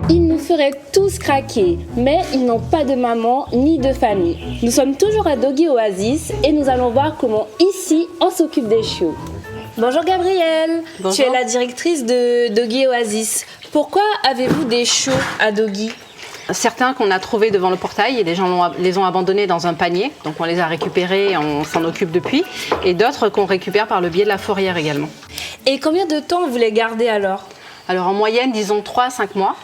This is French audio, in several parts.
Ils nous feraient tous craquer, mais ils n'ont pas de maman ni de famille. Nous sommes toujours à Doggy Oasis et nous allons voir comment ici on s'occupe des chiots. Bonjour Gabrielle, Bonjour. Tu es la directrice de Doggy Oasis. Pourquoi avez-vous des chiots à Doggy? Certains qu'on a trouvés devant le portail et des gens les ont abandonnés dans un panier, donc on les a récupérés et on s'en occupe depuis, et d'autres qu'on récupère par le biais de la fourrière également. Et combien de temps vous les gardez alors? Alors en moyenne, disons 3 à 5 mois.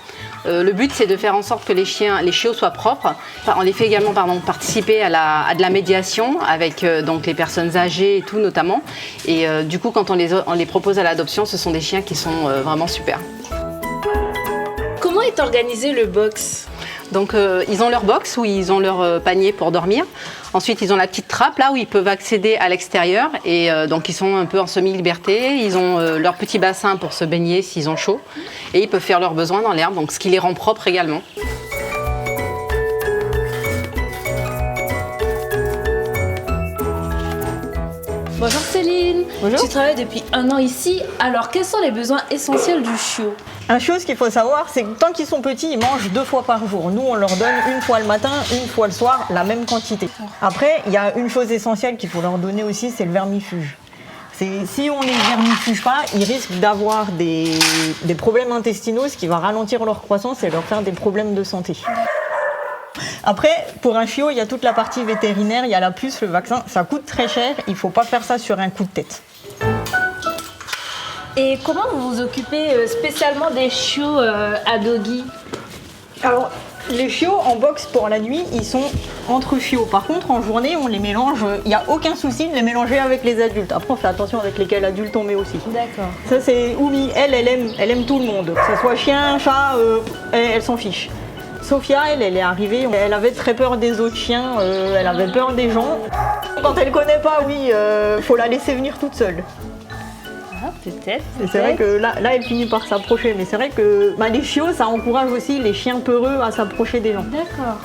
Le but, c'est de faire en sorte que les chiots soient propres. Enfin, on les fait également participer à de la médiation avec donc les personnes âgées et tout notamment. Et du coup, quand on les propose à l'adoption, ce sont des chiens qui sont vraiment super. Comment est organisé le box? Donc ils ont leur box où ils ont leur panier pour dormir. Ensuite, ils ont la petite trappe là où ils peuvent accéder à l'extérieur et donc ils sont un peu en semi-liberté. Ils ont leur petit bassin pour se baigner s'ils ont chaud et ils peuvent faire leurs besoins dans l'herbe, donc ce qui les rend propres également. Bonjour Céline. Bonjour. Tu travailles depuis 1 an ici, alors quels sont les besoins essentiels du chiot? Une chose qu'il faut savoir, c'est que tant qu'ils sont petits, ils mangent 2 fois par jour. Nous, on leur donne 1 fois le matin, 1 fois le soir, la même quantité. Après, il y a une chose essentielle qu'il faut leur donner aussi, c'est le vermifuge. Si on ne les vermifuge pas, ils risquent d'avoir des problèmes intestinaux, ce qui va ralentir leur croissance et leur faire des problèmes de santé. Après, pour un chiot, il y a toute la partie vétérinaire, il y a la puce, le vaccin, ça coûte très cher, il ne faut pas faire ça sur un coup de tête. Et comment vous vous occupez spécialement des chiots à Doggy? Alors, les chiots en box pour la nuit, ils sont entre chiots. Par contre, en journée, on les mélange, il n'y a aucun souci de les mélanger avec les adultes. Après, on fait attention avec lesquels adultes on met aussi. D'accord. Ça, c'est Oumi, elle aime tout le monde. Que ce soit chien, chat, elle s'en fiche. Sophia, elle est arrivée, elle avait très peur des autres chiens, elle avait peur des gens. Quand elle connaît pas, oui, faut la laisser venir toute seule. Ah, peut-être. Et c'est vrai que là, elle finit par s'approcher. Mais c'est vrai que les chiots, ça encourage aussi les chiens peureux à s'approcher des gens. D'accord.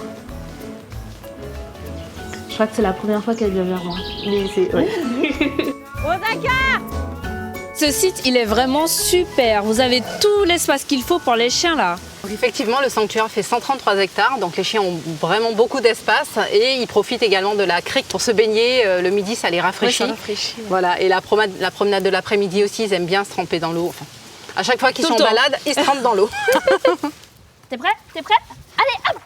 Je crois que c'est la première fois qu'elle vient vers moi. Mais c'est... Ouais. Ce site, il est vraiment super. Vous avez tout l'espace qu'il faut pour les chiens là. Donc effectivement, le sanctuaire fait 133 hectares, donc les chiens ont vraiment beaucoup d'espace et ils profitent également de la crique pour se baigner. Le midi, ça les rafraîchit. Ouais, ça rafraîchit, ouais. Voilà, et la promenade de l'après-midi aussi, ils aiment bien se tremper dans l'eau. Enfin, à chaque fois qu'ils Tout sont le en temps. balade, ils se trempent dans l'eau. T'es prêt? T'es prêt? Allez, hop!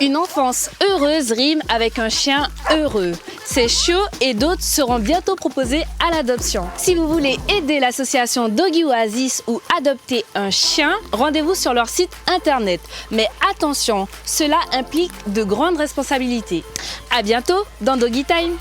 Une enfance heureuse rime avec un chien heureux. Ces chiots et d'autres seront bientôt proposés à l'adoption. Si vous voulez aider l'association Doggy Oasis ou adopter un chien, rendez-vous sur leur site internet. Mais attention, cela implique de grandes responsabilités. À bientôt dans Doggy Time.